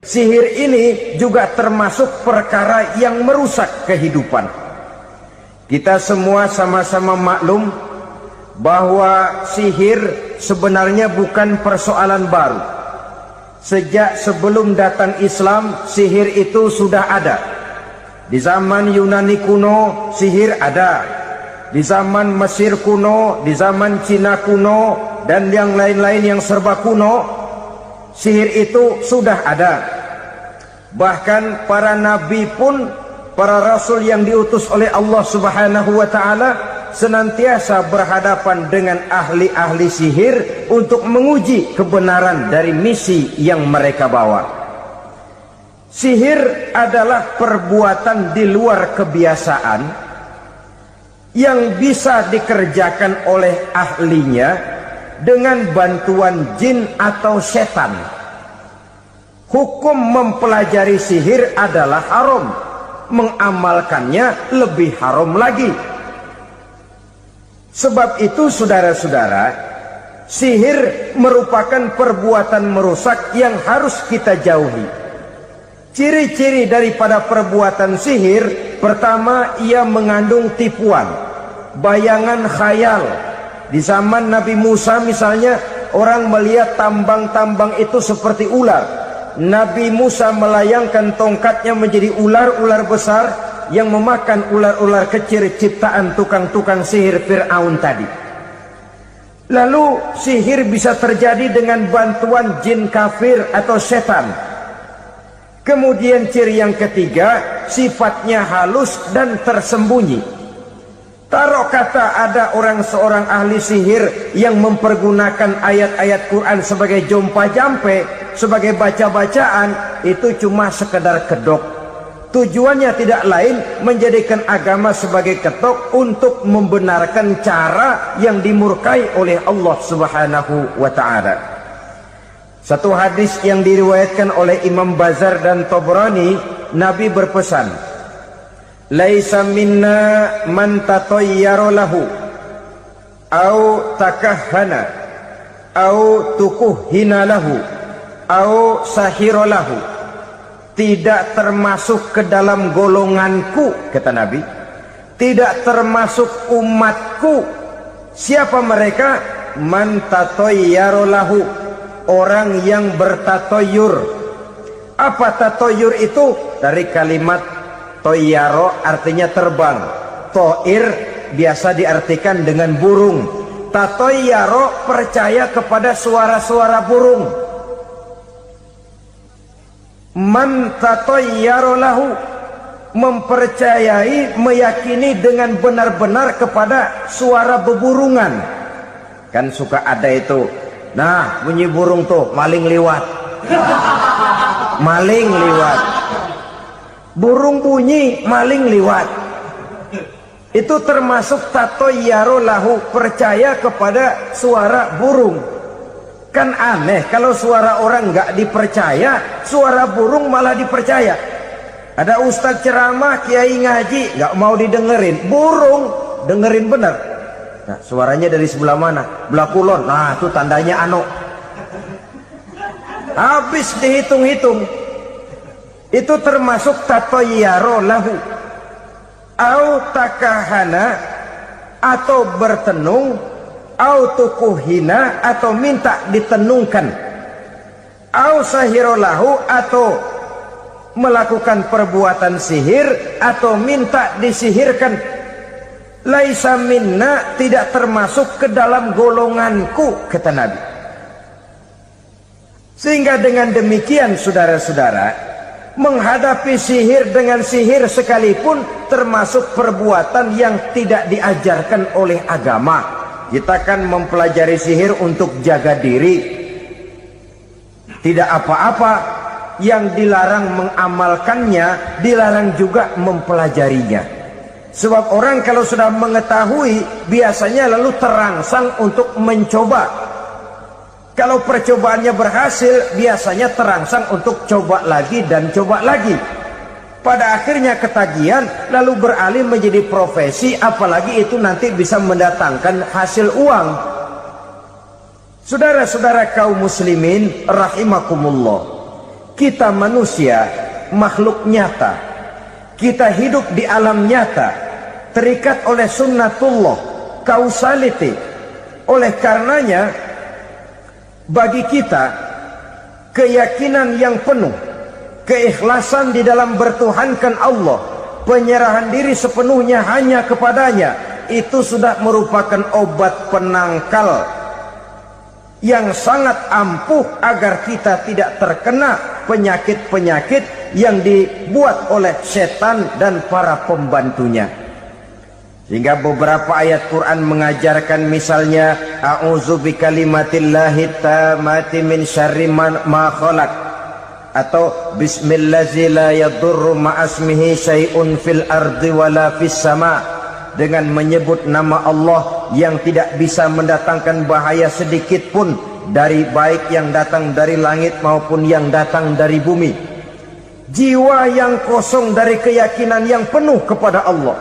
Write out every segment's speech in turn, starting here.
Sihir ini juga termasuk perkara yang merusak kehidupan. Kita semua sama-sama maklum bahwa sihir sebenarnya bukan persoalan baru. Sejak sebelum datang Islam, sihir itu sudah ada. Di zaman Yunani kuno, sihir ada. Di zaman Mesir kuno, di zaman Cina kuno, dan yang lain-lain yang serba kuno, sihir itu sudah ada. Bahkan para nabi pun, para rasul yang diutus oleh Allah Subhanahu wa ta'ala, senantiasa berhadapan dengan ahli-ahli sihir untuk menguji kebenaran dari misi yang mereka bawa. Sihir adalah perbuatan di luar kebiasaan yang bisa dikerjakan oleh ahlinya dengan bantuan jin atau setan. Hukum mempelajari sihir adalah haram, mengamalkannya lebih haram lagi. Sebab itu saudara-saudara, sihir merupakan perbuatan merusak yang harus kita jauhi. Ciri-ciri daripada perbuatan sihir, pertama, ia mengandung tipuan, bayangan khayal. Di zaman Nabi Musa misalnya, orang melihat tambang-tambang itu seperti ular. Nabi Musa melayangkan tongkatnya menjadi ular-ular besar yang memakan ular-ular kecil ciptaan tukang-tukang sihir Fir'aun tadi. Lalu sihir bisa terjadi dengan bantuan jin kafir atau setan. Kemudian ciri yang ketiga, sifatnya halus dan tersembunyi. Taruh kata ada seorang ahli sihir yang mempergunakan ayat-ayat Quran sebagai jompa-jampe, sebagai baca-bacaan, itu cuma sekedar kedok. Tujuannya tidak lain menjadikan agama sebagai ketok untuk membenarkan cara yang dimurkai oleh Allah Subhanahu wa ta'ala. Satu hadis yang diriwayatkan oleh Imam Bazar dan Tabrani, Nabi berpesan, "Laisa minna man tatayyara lahu au takahhana au tukuhhina lahu au sahira lahu." Tidak termasuk ke dalam golonganku, kata Nabi, tidak termasuk umatku. Siapa mereka? Man tatayyara lahu, orang yang bertatoyur. Apa tatoyur itu? Dari kalimat toyaro, artinya terbang. Toir biasa diartikan dengan burung. Tatoyaro percaya kepada suara-suara burung. Man tatayyara lahu, mempercayai, meyakini dengan benar-benar kepada suara beburungan. Kan suka ada itu, nah bunyi burung tuh, maling liwat. Maling liwat. Burung bunyi, maling liwat. Itu termasuk tatayyara lahu, percaya kepada suara burung. Kan aneh kalau suara orang nggak dipercaya, suara burung malah dipercaya. Ada ustadz ceramah, kiai ngaji, nggak mau didengerin, burung dengerin bener. Nah, suaranya dari sebelah mana? Belah kulon. Nah, itu tandanya anu. Habis dihitung-hitung. Itu termasuk tatayyara lahu. Au takahana, atau bertenung, au tukuhina, atau minta ditenungkan, au sahirolahu, atau melakukan perbuatan sihir atau minta disihirkan. Laisa minna, tidak termasuk ke dalam golonganku, kata Nabi. Sehingga dengan demikian saudara-saudara, menghadapi sihir dengan sihir sekalipun termasuk perbuatan yang tidak diajarkan oleh agama. Kita kan mempelajari sihir untuk jaga diri, tidak apa-apa. Yang dilarang mengamalkannya, dilarang juga mempelajarinya. Sebab orang kalau sudah mengetahui, biasanya lalu terangsang untuk mencoba. Kalau percobaannya berhasil, biasanya terangsang untuk coba lagi dan coba lagi. Pada akhirnya ketagihan, lalu beralih menjadi profesi, apalagi itu nanti bisa mendatangkan hasil uang. Saudara-saudara kaum muslimin rahimakumullah, Kita manusia makhluk nyata, kita hidup di alam nyata, terikat oleh sunnatullah, causality. Oleh karenanya bagi kita keyakinan yang penuh, keikhlasan di dalam bertuhankan Allah, penyerahan diri sepenuhnya hanya kepadanya, itu sudah merupakan obat penangkal yang sangat ampuh agar kita tidak terkena penyakit-penyakit yang dibuat oleh setan dan para pembantunya. Sehingga beberapa ayat Quran mengajarkan, misalnya a'udzu bikalimatillahi tammati min syarri ma khalaq, atau bismillazi la yadurru ma'asmihi syai'un fil ardi wala fis sama', dengan menyebut nama Allah yang tidak bisa mendatangkan bahaya sedikit pun, dari baik yang datang dari langit maupun yang datang dari bumi. Jiwa yang kosong dari keyakinan yang penuh kepada Allah,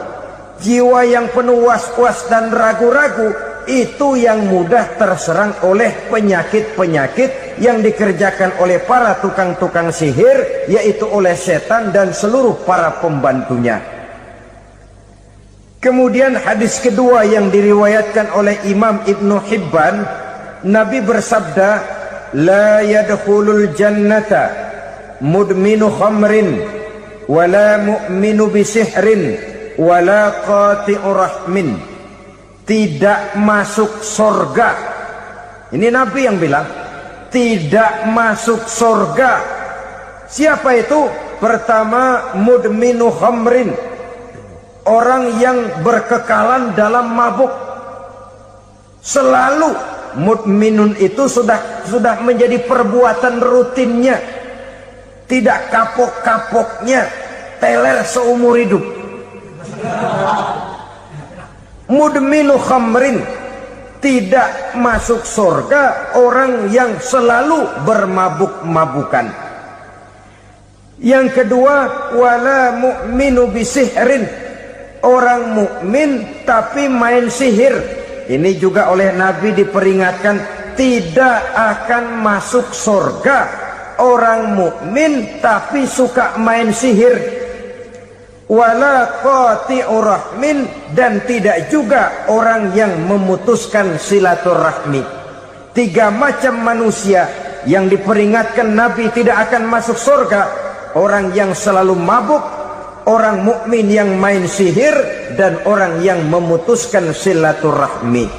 jiwa yang penuh was-was dan ragu-ragu, itu yang mudah terserang oleh penyakit-penyakit yang dikerjakan oleh para tukang-tukang sihir, yaitu oleh setan dan seluruh para pembantunya. Kemudian hadis kedua yang diriwayatkan oleh Imam Ibnu Hibban, Nabi bersabda, la yadkhulul jannata mudminu khamrin wala mu'minu bisihrin wala qati'u rahmin. Tidak masuk surga. Ini Nabi yang bilang, tidak masuk surga. Siapa itu? Pertama, mudminu khamrin, orang yang berkekalan dalam mabuk. Selalu mudminun itu sudah menjadi perbuatan rutinnya, tidak kapok-kapoknya, teler seumur hidup. Mudminu khamrin, tidak masuk surga orang yang selalu bermabuk-mabukan. Yang kedua, wala mu'minu bisihrin, orang mukmin tapi main sihir. Ini juga oleh Nabi diperingatkan, tidak akan masuk surga orang mukmin tapi suka main sihir. Wala qati'u rahmin, dan tidak juga orang yang memutuskan silaturahmi. Tiga macam manusia yang diperingatkan Nabi tidak akan masuk surga: orang yang selalu mabuk, orang mukmin yang main sihir, dan orang yang memutuskan silaturahmi.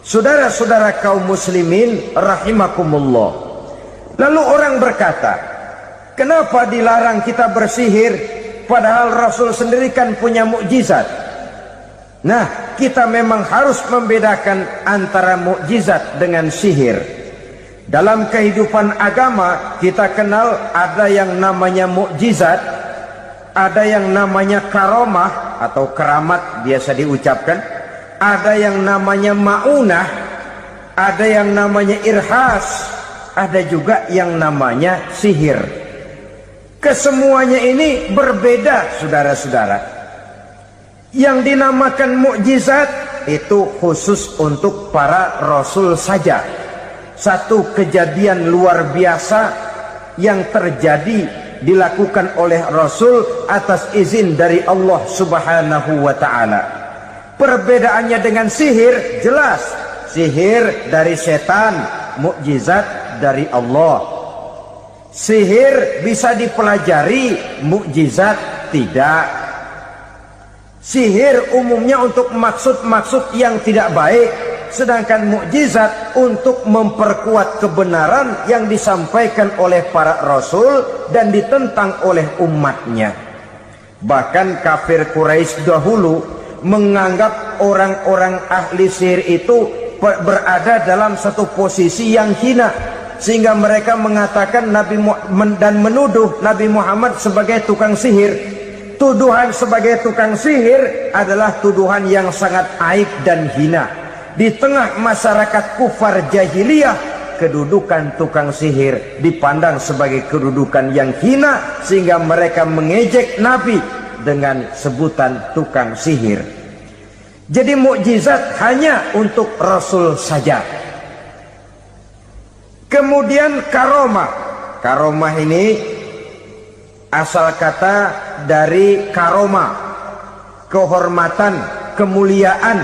Saudara-saudara kaum muslimin rahimakumullah. Lalu orang berkata, kenapa dilarang kita bersihir padahal Rasul sendiri kan punya mukjizat? Nah, kita memang harus membedakan antara mukjizat dengan sihir. Dalam kehidupan agama kita kenal ada yang namanya mukjizat, ada yang namanya karomah atau keramat biasa diucapkan, ada yang namanya maunah, ada yang namanya irhas, ada juga yang namanya sihir. Kesemuanya ini berbeda, saudara-saudara. Yang dinamakan mukjizat itu khusus untuk para rasul saja. Satu kejadian luar biasa yang terjadi dilakukan oleh Rasul atas izin dari Allah Subhanahu wa ta'ala. Perbedaannya dengan sihir jelas. Sihir dari setan, mukjizat dari Allah. Sihir bisa dipelajari, mukjizat tidak. Sihir umumnya untuk maksud-maksud yang tidak baik, sedangkan mukjizat untuk memperkuat kebenaran yang disampaikan oleh para rasul dan ditentang oleh umatnya. Bahkan kafir Quraisy dahulu menganggap orang-orang ahli sihir itu berada dalam satu posisi yang hina, sehingga mereka mengatakan dan menuduh Nabi Muhammad sebagai tukang sihir. Tuduhan sebagai tukang sihir adalah tuduhan yang sangat aib dan hina. Di tengah masyarakat kufar jahiliyah, kedudukan tukang sihir dipandang sebagai kedudukan yang hina, sehingga mereka mengejek Nabi dengan sebutan tukang sihir. Jadi mukjizat hanya untuk Rasul saja. Kemudian karomah. Karomah ini asal kata dari karoma, kehormatan, kemuliaan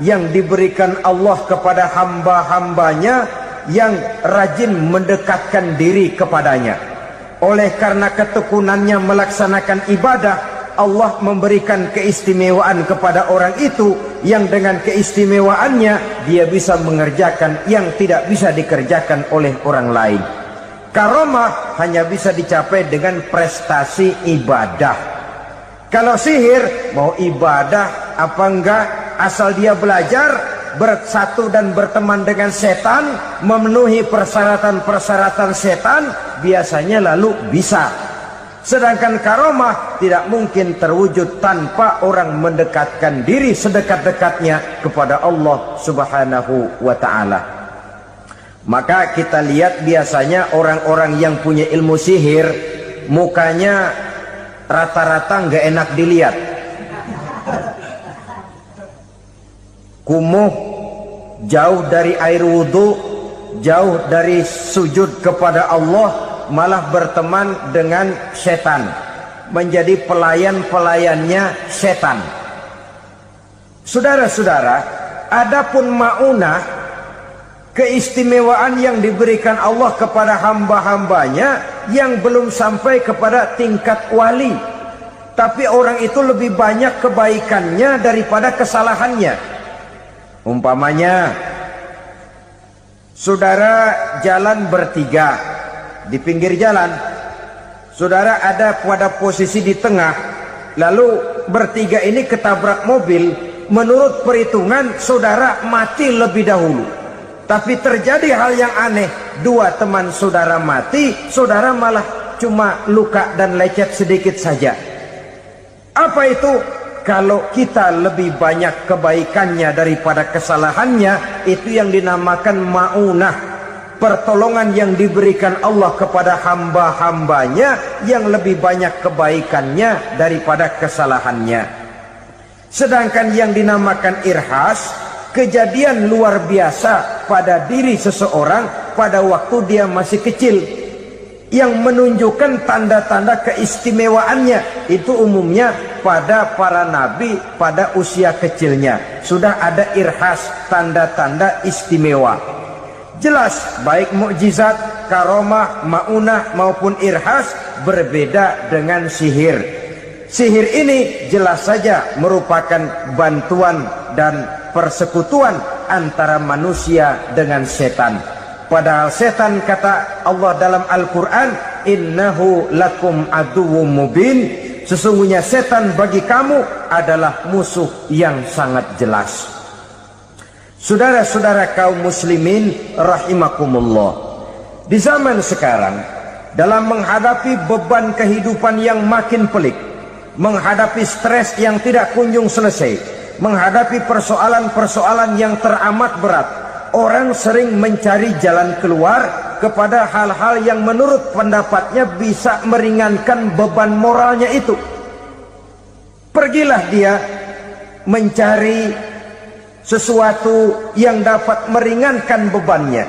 yang diberikan Allah kepada hamba-hambanya yang rajin mendekatkan diri kepadanya. Oleh karena ketekunannya melaksanakan ibadah, Allah memberikan keistimewaan kepada orang itu yang dengan keistimewaannya dia bisa mengerjakan yang tidak bisa dikerjakan oleh orang lain. Karomah hanya bisa dicapai dengan prestasi ibadah. Kalau sihir mau ibadah apa enggak, asal dia belajar, bersatu dan berteman dengan setan, memenuhi persyaratan-persyaratan setan, biasanya lalu bisa. Sedangkan karomah tidak mungkin terwujud tanpa orang mendekatkan diri sedekat-dekatnya kepada Allah Subhanahu wa ta'ala. Maka kita lihat biasanya orang-orang yang punya ilmu sihir, mukanya rata-rata nggak enak dilihat. Kumuh, jauh dari air wudhu, jauh dari sujud kepada Allah, malah berteman dengan setan, menjadi pelayan-pelayannya setan. Saudara-saudara, adapun maunah, keistimewaan yang diberikan Allah kepada hamba-hambanya yang belum sampai kepada tingkat wali, tapi orang itu lebih banyak kebaikannya daripada kesalahannya. Umpamanya, saudara jalan bertiga di pinggir jalan, saudara ada pada posisi di tengah, lalu bertiga ini ketabrak mobil. Menurut perhitungan saudara mati lebih dahulu, tapi terjadi hal yang aneh, dua teman saudara mati, saudara malah cuma luka dan lecet sedikit saja. Apa itu? Kalau kita lebih banyak kebaikannya daripada kesalahannya, itu yang dinamakan maunah, pertolongan yang diberikan Allah kepada hamba-hambanya yang lebih banyak kebaikannya daripada kesalahannya. Sedangkan yang dinamakan irhas, kejadian luar biasa pada diri seseorang pada waktu dia masih kecil, yang menunjukkan tanda-tanda keistimewaannya. Itu umumnya pada para nabi pada usia kecilnya sudah ada irhas, tanda-tanda istimewa. Jelas baik mukjizat, karomah, maunah maupun irhas berbeda dengan sihir. Sihir ini jelas saja merupakan bantuan dan persekutuan antara manusia dengan setan. Padahal setan, kata Allah dalam Al-Quran, innahu lakum aduwwum mubin, sesungguhnya setan bagi kamu adalah musuh yang sangat jelas. Saudara-saudara kaum muslimin rahimakumullah, di zaman sekarang dalam menghadapi beban kehidupan yang makin pelik, menghadapi stres yang tidak kunjung selesai, menghadapi persoalan-persoalan yang teramat berat, orang sering mencari jalan keluar kepada hal-hal yang menurut pendapatnya bisa meringankan beban moralnya itu. Pergilah dia mencari sesuatu yang dapat meringankan bebannya.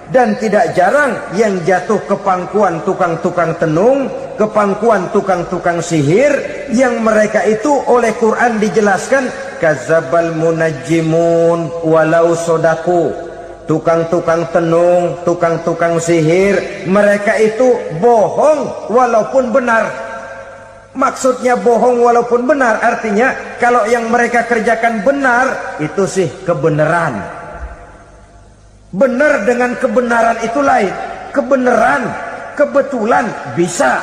Dan tidak jarang yang jatuh ke pangkuan tukang-tukang tenung, ke pangkuan tukang-tukang sihir, yang mereka itu oleh Quran dijelaskan kadzabal munajjimun walau sodaku. Tukang-tukang tenung, tukang-tukang sihir, mereka itu bohong walaupun benar. Maksudnya bohong walaupun benar, artinya kalau yang mereka kerjakan benar, itu sih kebenaran. Benar dengan kebenaran itu lain. Kebenaran, kebetulan bisa,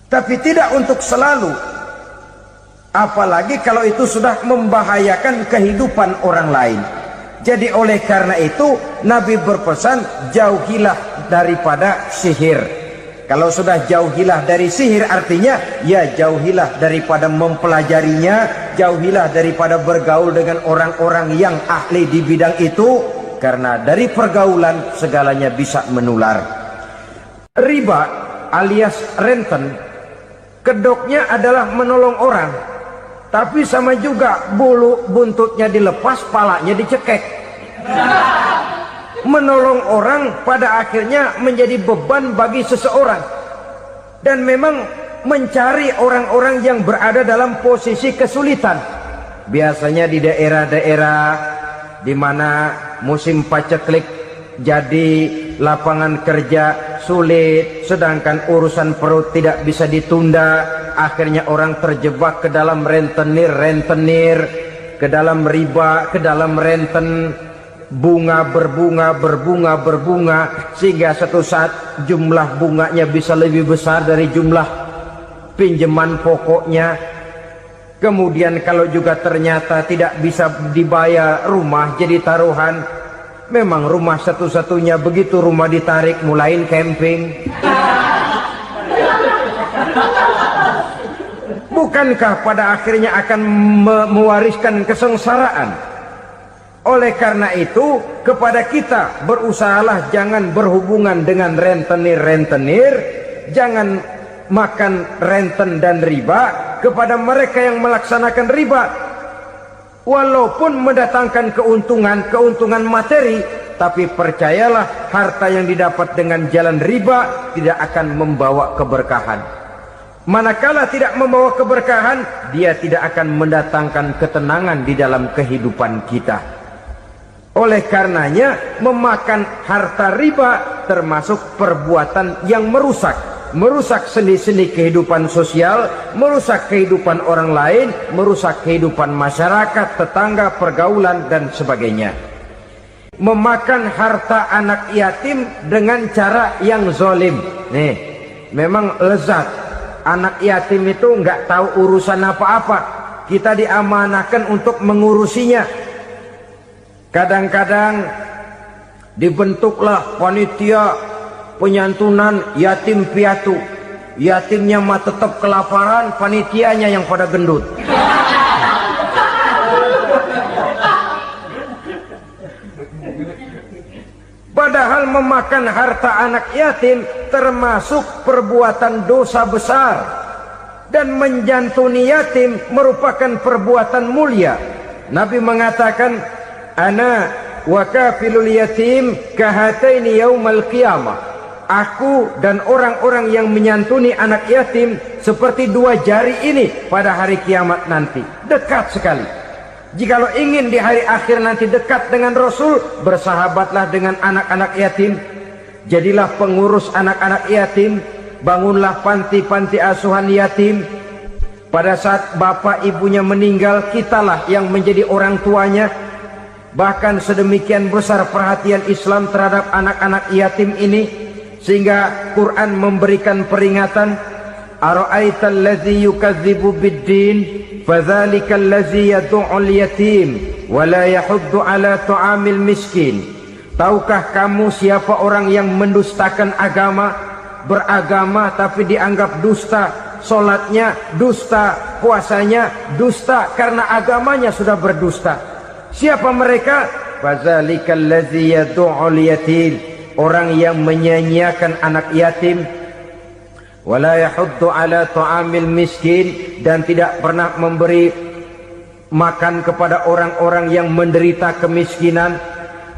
tapi tidak untuk selalu. Apalagi kalau itu sudah membahayakan kehidupan orang lain. Jadi oleh karena itu Nabi berpesan, jauhilah daripada sihir. Kalau sudah jauhilah dari sihir, artinya ya jauhilah daripada mempelajarinya, jauhilah daripada bergaul dengan orang-orang yang ahli di bidang itu, karena dari pergaulan segalanya bisa menular. Riba alias renten, kedoknya adalah menolong orang, tapi sama juga bulu buntutnya dilepas, palanya dicekek. Menolong orang pada akhirnya menjadi beban bagi seseorang. Dan memang mencari orang-orang yang berada dalam posisi kesulitan. Biasanya di daerah-daerah di mana musim paceklik jadi lapangan kerja sulit, sedangkan urusan perut tidak bisa ditunda. Akhirnya orang terjebak ke dalam rentenir, ke dalam riba, ke dalam renten. Bunga berbunga, sehingga satu saat jumlah bunganya bisa lebih besar dari jumlah pinjaman pokoknya. Kemudian kalau juga ternyata tidak bisa dibayar, rumah jadi taruhan. Memang rumah satu-satunya, begitu rumah ditarik mulain camping. Bukankah pada akhirnya akan mewariskan kesengsaraan? Oleh karena itu, kepada kita berusahalah jangan berhubungan dengan rentenir, jangan makan renten dan riba. Kepada mereka yang melaksanakan riba, walaupun mendatangkan keuntungan materi, tapi percayalah harta yang didapat dengan jalan riba tidak akan membawa keberkahan. Manakala tidak membawa keberkahan, dia tidak akan mendatangkan ketenangan di dalam kehidupan kita. Oleh karenanya, memakan harta riba termasuk perbuatan yang merusak sendi-sendi kehidupan sosial, merusak kehidupan orang lain, merusak kehidupan masyarakat, tetangga, pergaulan, dan sebagainya. Memakan harta anak yatim dengan cara yang zolim. Nih, memang lezat. Anak yatim itu nggak tahu urusan apa-apa. Kita diamanahkan untuk mengurusinya. Kadang-kadang dibentuklah panitia penyantunan yatim piatu. Yatimnya mah tetap kelaparan, panitianya yang pada gendut. Padahal memakan harta anak yatim termasuk perbuatan dosa besar. Dan menjantuni yatim merupakan perbuatan mulia. Nabi mengatakan, ana wa kafilul yatim kahataini yaumal qiyamah. Aku dan orang-orang yang menyantuni anak yatim seperti dua jari ini pada hari kiamat nanti. Dekat sekali. Jikalau ingin di hari akhir nanti dekat dengan Rasul, bersahabatlah dengan anak-anak yatim. Jadilah pengurus anak-anak yatim. Bangunlah panti-panti asuhan yatim. Pada saat bapak ibunya meninggal, kitalah yang menjadi orang tuanya. Bahkan sedemikian besar perhatian Islam terhadap anak-anak yatim ini, sehingga Quran memberikan peringatan, ara'aital ladzi yukadzibu bid-din fadzalikal ladzi yad'ul yatim wa la yahuddu ala ta'amil miskin. Tahukah kamu siapa orang yang mendustakan agama, beragama tapi dianggap dusta, salatnya dusta, puasanya dusta karena agamanya sudah berdusta. Siapa mereka? Fazalikal ladzi yad'ul yatim, orang yang menyia-nyiakan anak yatim, wala yahuddu ala ta'amil miskin, dan tidak pernah memberi makan kepada orang-orang yang menderita kemiskinan.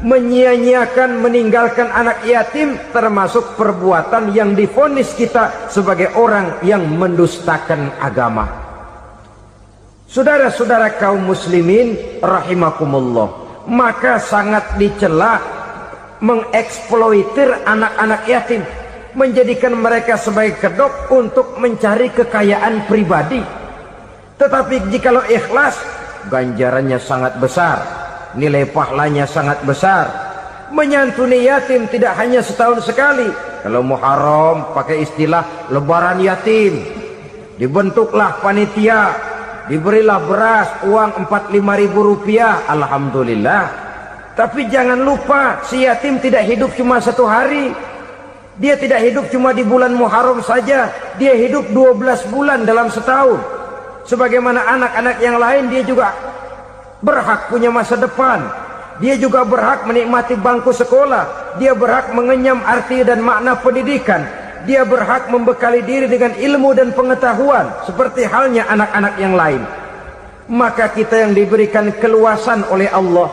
Menyia-nyiakan, meninggalkan anak yatim termasuk perbuatan yang divonis kita sebagai orang yang mendustakan agama. Saudara-saudara kaum muslimin rahimakumullah, maka sangat dicela mengeksploitir anak-anak yatim, menjadikan mereka sebagai kedok untuk mencari kekayaan pribadi. Tetapi jikalau ikhlas, ganjarannya sangat besar, nilai pahalanya sangat besar. Menyantuni yatim tidak hanya setahun sekali. Kalau Muharram pakai istilah lebaran yatim, dibentuklah panitia, diberilah beras, uang 45.000 rupiah, alhamdulillah. Tapi jangan lupa, si yatim tidak hidup cuma satu hari. Dia tidak hidup cuma di bulan Muharram saja. Dia hidup 12 bulan dalam setahun. Sebagaimana anak-anak yang lain, dia juga berhak punya masa depan. Dia juga berhak menikmati bangku sekolah. Dia berhak mengenyam arti dan makna pendidikan. Dia berhak membekali diri dengan ilmu dan pengetahuan seperti halnya anak-anak yang lain. Maka kita yang diberikan keluasan oleh Allah,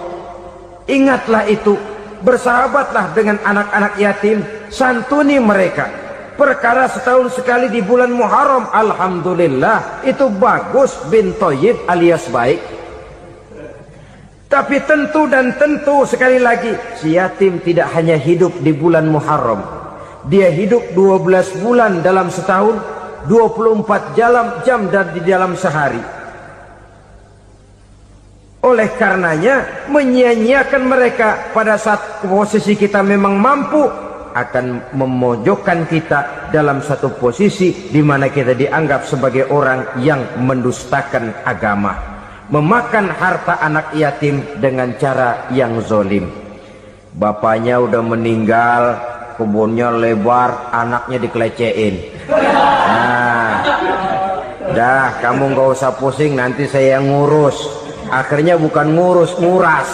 ingatlah itu. bersahabatlah dengan anak-anak yatim, santuni mereka. Perkara setahun sekali di bulan Muharram, alhamdulillah, itu bagus bin Thayyib alias baik. Tapi tentu dan tentu sekali lagi, si yatim tidak hanya hidup di bulan Muharram. Dia hidup 12 bulan dalam setahun, 24 jam di dalam sehari. Oleh karenanya, menyia-nyiakan mereka pada saat posisi kita memang mampu akan memojokkan kita dalam satu posisi di mana kita dianggap sebagai orang yang mendustakan agama, memakan harta anak yatim dengan cara yang zolim. Bapaknya udah meninggal, kebunnya lebar, anaknya dikelecehin. Nah, dah kamu gak usah pusing, nanti saya yang ngurus. Akhirnya bukan ngurus, nguras.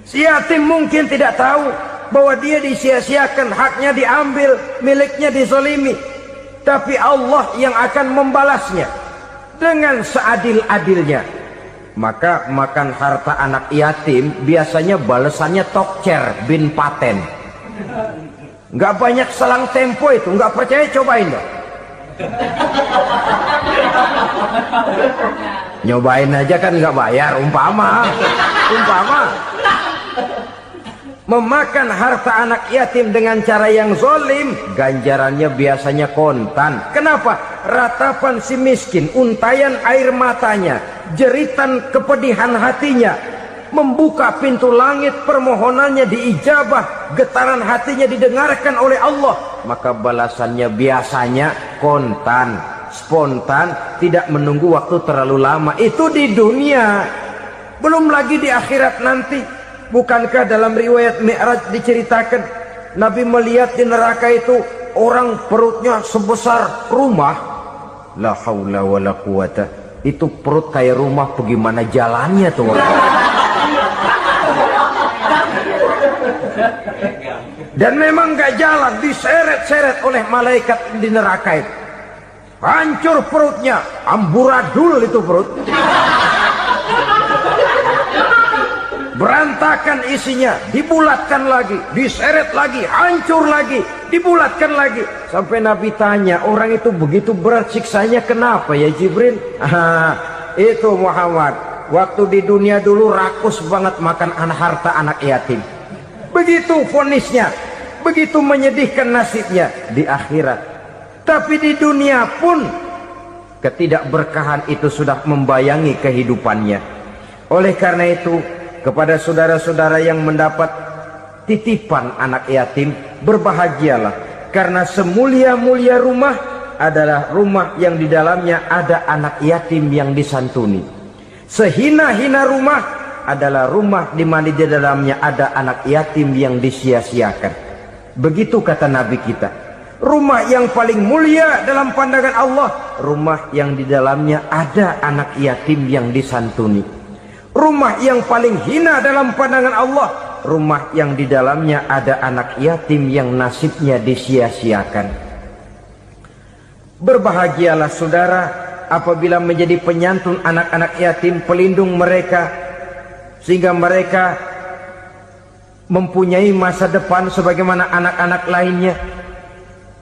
Si yatim mungkin tidak tahu bahwa dia disia-siakan, haknya diambil, miliknya dizolimi. Tapi Allah yang akan membalasnya dengan seadil-adilnya. Maka makan harta anak yatim biasanya balasannya tokcer bin paten. Nggak banyak selang tempo itu, nggak percaya cobain dong. Nyobain aja kan nggak bayar, umpama memakan harta anak yatim dengan cara yang zolim, ganjarannya biasanya kontan. Kenapa? Ratapan si miskin, untayan air matanya, jeritan kepedihan hatinya, membuka pintu langit, permohonannya diijabah, getaran hatinya didengarkan oleh Allah, maka balasannya biasanya kontan, spontan, tidak menunggu waktu terlalu lama. Itu di dunia, belum lagi di akhirat nanti. Bukankah dalam riwayat Mi'raj diceritakan Nabi melihat di neraka itu orang perutnya sebesar rumah? La haula wala quwata. Itu perut kayak rumah, bagaimana jalannya tuh orang? Dan memang gak jalan, diseret-seret oleh malaikat di neraka itu. Hancur perutnya, amburadul itu perut. Berantakan isinya, dibulatkan lagi, diseret lagi, hancur lagi, dibulatkan lagi. Sampai Nabi tanya, orang itu begitu berat siksanya kenapa ya Jibril? Itu Muhammad, waktu di dunia dulu rakus banget makan harta anak yatim. Begitu vonisnya, begitu menyedihkan nasibnya di akhirat. Tapi di dunia pun ketidakberkahan itu sudah membayangi kehidupannya. Oleh karena itu, kepada saudara-saudara yang mendapat titipan anak yatim, berbahagialah, karena semulia-mulia rumah adalah rumah yang di dalamnya ada anak yatim yang disantuni. Sehina-hina rumah adalah rumah di mana di dalamnya ada anak yatim yang disia-siakan. Begitu kata Nabi kita. Rumah yang paling mulia dalam pandangan Allah, rumah yang di dalamnya ada anak yatim yang disantuni. Rumah yang paling hina dalam pandangan Allah, rumah yang di dalamnya ada anak yatim yang nasibnya disia-siakan. Berbahagialah saudara apabila menjadi penyantun anak-anak yatim, pelindung mereka, sehingga mereka mempunyai masa depan sebagaimana anak-anak lainnya.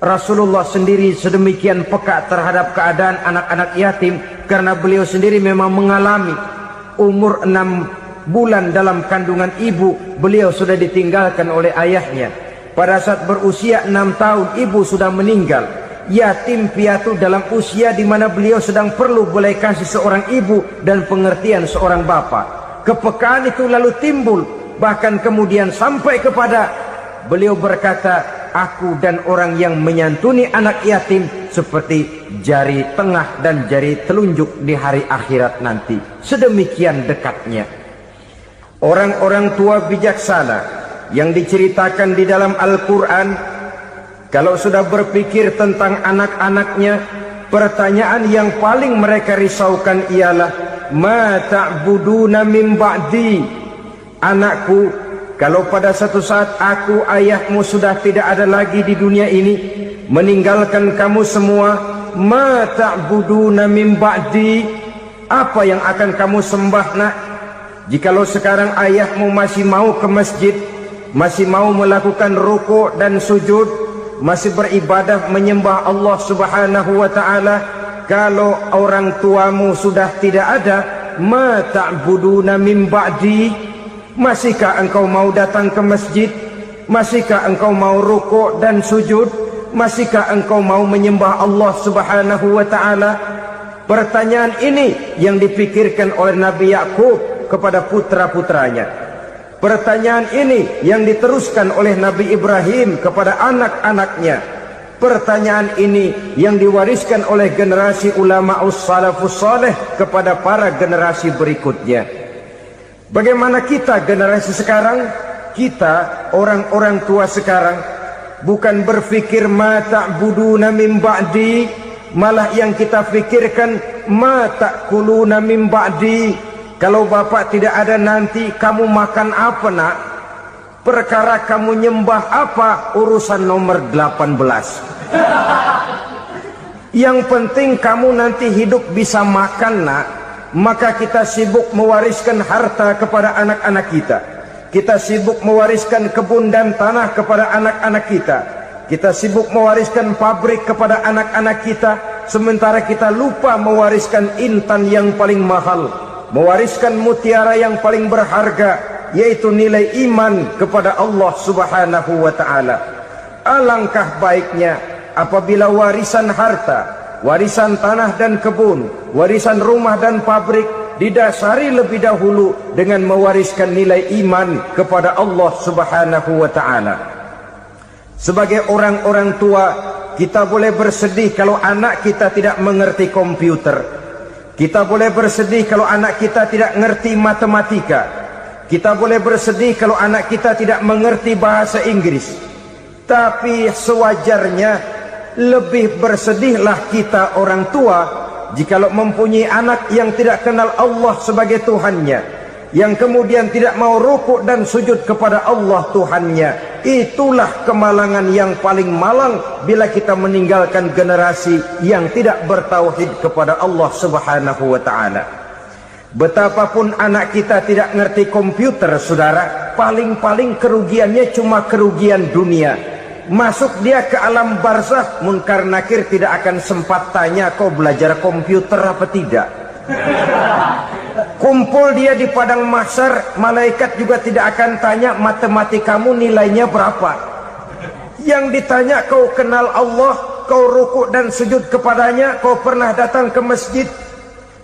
Rasulullah sendiri sedemikian peka terhadap keadaan anak-anak yatim karena beliau sendiri memang mengalami. Umur 6 bulan dalam kandungan ibu, beliau sudah ditinggalkan oleh ayahnya. Pada saat berusia 6 tahun, ibu sudah meninggal. Yatim piatu dalam usia di mana beliau sedang perlu belas kasih seorang ibu dan pengertian seorang bapak. Kepekaan itu lalu timbul, bahkan kemudian sampai kepada beliau berkata, aku dan orang yang menyantuni anak yatim seperti jari tengah dan jari telunjuk di hari akhirat nanti. Sedemikian dekatnya. Orang-orang tua bijaksana yang diceritakan di dalam Al-Quran, kalau sudah berpikir tentang anak-anaknya, pertanyaan yang paling mereka risaukan ialah, ma ta'buduna min ba'di? Anakku, kalau pada satu saat aku, ayahmu sudah tidak ada lagi di dunia ini, meninggalkan kamu semua, ma ta'buduna min ba'di? Apa yang akan kamu sembah nak? Jikalau sekarang ayahmu masih mau ke masjid, masih mau melakukan rukuk dan sujud, masih beribadah menyembah Allah Subhanahu wa ta'ala, kalau orang tuamu sudah tidak ada, ma ta'buduna min ba'di, masihkah engkau mau datang ke masjid? Masihkah engkau mau rukuk dan sujud? Masihkah engkau mau menyembah Allah Subhanahu wa ta'ala? Pertanyaan ini yang dipikirkan oleh Nabi Yakub kepada putra-putranya. Pertanyaan ini yang diteruskan oleh Nabi Ibrahim kepada anak-anaknya. Pertanyaan ini yang diwariskan oleh generasi ulama salafus saleh kepada para generasi berikutnya. Bagaimana kita generasi sekarang? Kita orang-orang tua sekarang bukan berfikir ma ta'buduna min ba'di, malah yang kita pikirkan ma ta'kuluna min ba'di. Kalau bapak tidak ada nanti kamu makan apa nak? Perkara kamu nyembah apa urusan nomor 18. Yang penting kamu nanti hidup bisa makan nak. Maka kita sibuk mewariskan harta kepada anak-anak kita. Kita sibuk mewariskan kebun dan tanah kepada anak-anak kita. Kita sibuk mewariskan pabrik kepada anak-anak kita. Sementara kita lupa mewariskan intan yang paling mahal, mewariskan mutiara yang paling berharga, yaitu nilai iman kepada Allah Subhanahu wa ta'ala. Alangkah baiknya apabila warisan harta, warisan tanah dan kebun, warisan rumah dan pabrik didasari lebih dahulu dengan mewariskan nilai iman kepada Allah Subhanahu wa ta'ala. Sebagai orang-orang tua, kita boleh bersedih kalau anak kita tidak mengerti komputer. Kita boleh bersedih kalau anak kita tidak mengerti matematika. Kita boleh bersedih kalau anak kita tidak mengerti bahasa Inggris. Tapi sewajarnya lebih bersedihlah kita orang tua jikalau mempunyai anak yang tidak kenal Allah sebagai Tuhannya, yang kemudian tidak mau rukuk dan sujud kepada Allah Tuhannya. Itulah kemalangan yang paling malang bila kita meninggalkan generasi yang tidak bertauhid kepada Allah Subhanahu wa ta'ala. Betapapun anak kita tidak ngerti komputer, saudara, paling-paling kerugiannya cuma kerugian dunia. Masuk dia ke alam barzakh, munkar nakir tidak akan sempat tanya kau belajar komputer apa tidak. Kumpul dia di padang mahsyar, malaikat juga tidak akan tanya matematikamu nilainya berapa. Yang ditanya kau kenal Allah, kau rukuk dan sujud kepadanya, kau pernah datang ke masjid.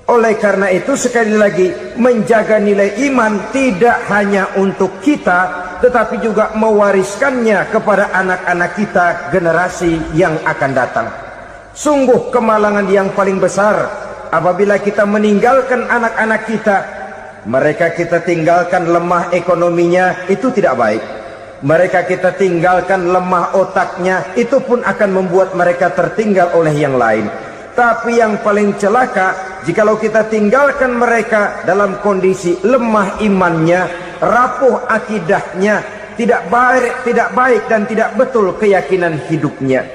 Oleh karena itu sekali lagi, menjaga nilai iman tidak hanya untuk kita, tetapi juga mewariskannya kepada anak-anak kita generasi yang akan datang. Sungguh kemalangan yang paling besar apabila kita meninggalkan anak-anak kita. Mereka kita tinggalkan lemah ekonominya, itu tidak baik. Mereka kita tinggalkan lemah otaknya, itu pun akan membuat mereka tertinggal oleh yang lain. Tapi yang paling celaka, jikalau kita tinggalkan mereka dalam kondisi lemah imannya, rapuh akidahnya, tidak baik dan tidak betul keyakinan hidupnya.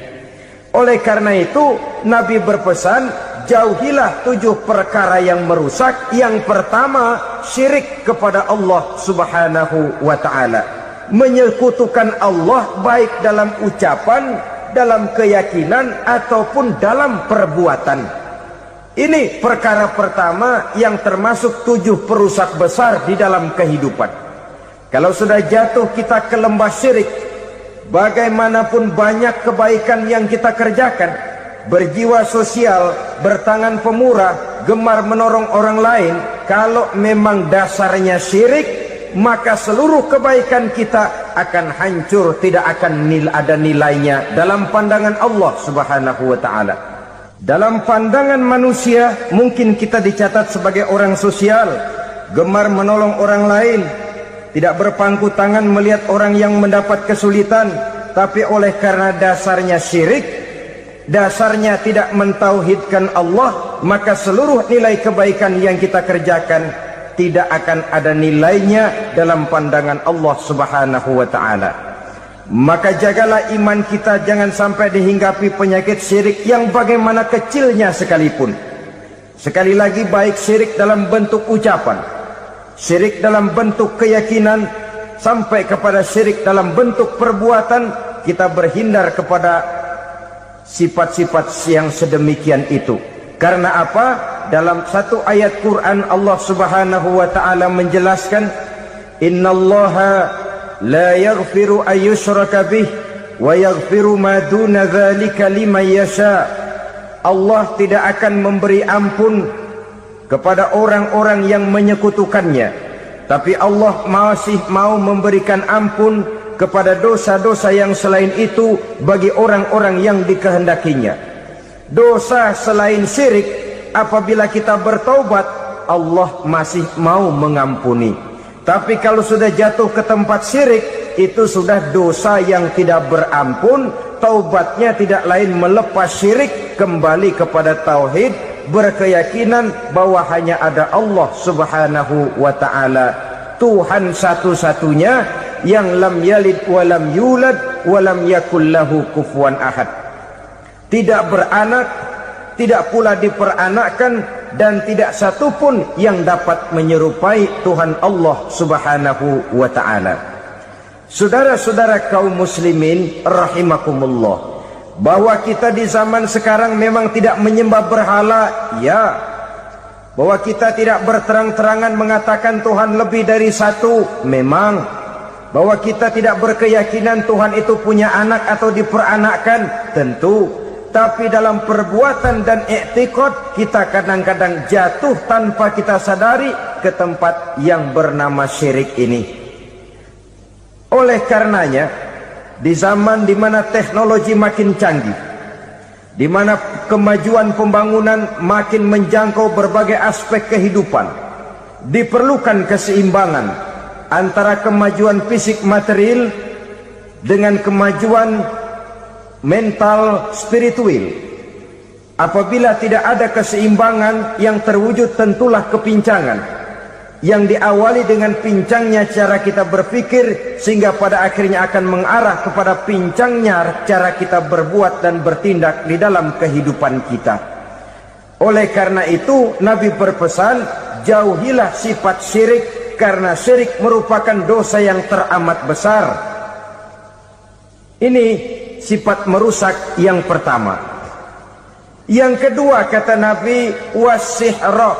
Oleh karena itu Nabi berpesan, jauhilah 7 perkara yang merusak. Yang pertama, syirik kepada Allah Subhanahu wa ta'ala. Menyekutukan Allah baik dalam ucapan, dalam keyakinan ataupun dalam perbuatan. Ini perkara pertama yang termasuk 7 perusak besar di dalam kehidupan. Kalau sudah jatuh kita ke lembah syirik, bagaimanapun banyak kebaikan yang kita kerjakan, berjiwa sosial, bertangan pemurah, gemar menolong orang lain, kalau memang dasarnya syirik, maka seluruh kebaikan kita akan hancur, tidak akan ada nilainya dalam pandangan Allah Subhanahu wa ta'ala. Dalam pandangan manusia mungkin kita dicatat sebagai orang sosial, gemar menolong orang lain, tidak berpangku tangan melihat orang yang mendapat kesulitan. Tapi oleh karena dasarnya syirik, dasarnya tidak mentauhidkan Allah, maka seluruh nilai kebaikan yang kita kerjakan tidak akan ada nilainya dalam pandangan Allah Subhanahu wa ta'ala. Maka jagalah iman kita, jangan sampai dihinggapi penyakit syirik yang bagaimana kecilnya sekalipun. Sekali lagi, baik syirik dalam bentuk ucapan, syirik dalam bentuk keyakinan, sampai kepada syirik dalam bentuk perbuatan, kita berhindar kepada sifat-sifat yang sedemikian itu. Karena apa? Dalam satu ayat Quran Allah Subhanahu wa taala menjelaskan, innallaha la yaghfiru ayyushraka bih wa yaghfiru ma duna dzalika liman yasha. Allah tidak akan memberi ampun kepada orang-orang yang menyekutukannya, tapi Allah masih mau memberikan ampun kepada dosa-dosa yang selain itu bagi orang-orang yang dikehendakinya. Dosa selain syirik, apabila kita bertaubat, Allah masih mau mengampuni. Tapi kalau sudah jatuh ke tempat syirik, itu sudah dosa yang tidak berampun. Taubatnya tidak lain melepas syirik, kembali kepada tauhid, berkeyakinan bahwa hanya ada Allah Subhanahu wa ta'ala, Tuhan satu-satunya, yang lam yalid walam yulad walam yakul lahu kufuwan ahad. Tidak beranak, tidak pula diperanakkan, dan tidak satupun yang dapat menyerupai Tuhan Allah Subhanahu wa ta'ala. Saudara-saudara kaum muslimin rahimakumullah, bahwa kita di zaman sekarang memang tidak menyembah berhala, ya. Bahwa kita tidak berterang-terangan mengatakan Tuhan lebih dari satu, memang. Bahwa kita tidak berkeyakinan Tuhan itu punya anak atau diperanakkan, tentu. Tapi dalam perbuatan dan i'tiqad, kita kadang-kadang jatuh tanpa kita sadari ke tempat yang bernama syirik ini. Oleh karenanya, di zaman di mana teknologi makin canggih, di mana kemajuan pembangunan makin menjangkau berbagai aspek kehidupan, diperlukan keseimbangan antara kemajuan fisik material dengan kemajuan mental spiritual. Apabila tidak ada keseimbangan, yang terwujud tentulah kepincangan, yang diawali dengan pincangnya cara kita berpikir, sehingga pada akhirnya akan mengarah kepada pincangnya cara kita berbuat dan bertindak di dalam kehidupan kita. Oleh karena itu, Nabi berpesan, jauhilah sifat syirik, karena syirik merupakan dosa yang teramat besar. Ini sifat merusak yang pertama. Yang kedua, kata Nabi, wasihra,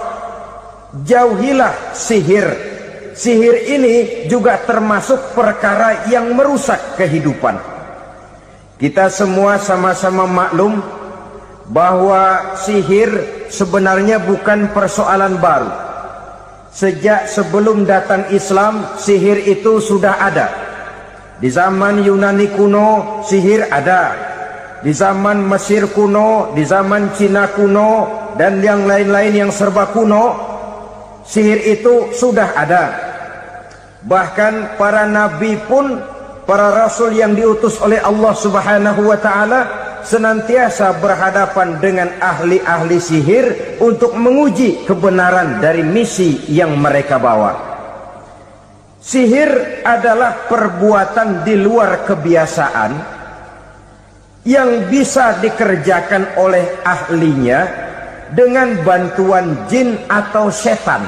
jauhilah sihir. Sihir ini juga termasuk perkara yang merusak kehidupan. Kita semua sama-sama maklum bahwa sihir sebenarnya bukan persoalan baru. Sejak sebelum datang Islam, sihir itu sudah ada. Di zaman Yunani kuno, sihir ada. Di zaman Mesir kuno, di zaman Cina kuno, dan yang lain-lain yang serba kuno, sihir itu sudah ada. Bahkan para nabi pun, para rasul yang diutus oleh Allah Subhanahu wa ta'ala, senantiasa berhadapan dengan ahli-ahli sihir untuk menguji kebenaran dari misi yang mereka bawa. Sihir adalah perbuatan di luar kebiasaan yang bisa dikerjakan oleh ahlinya dengan bantuan jin atau setan.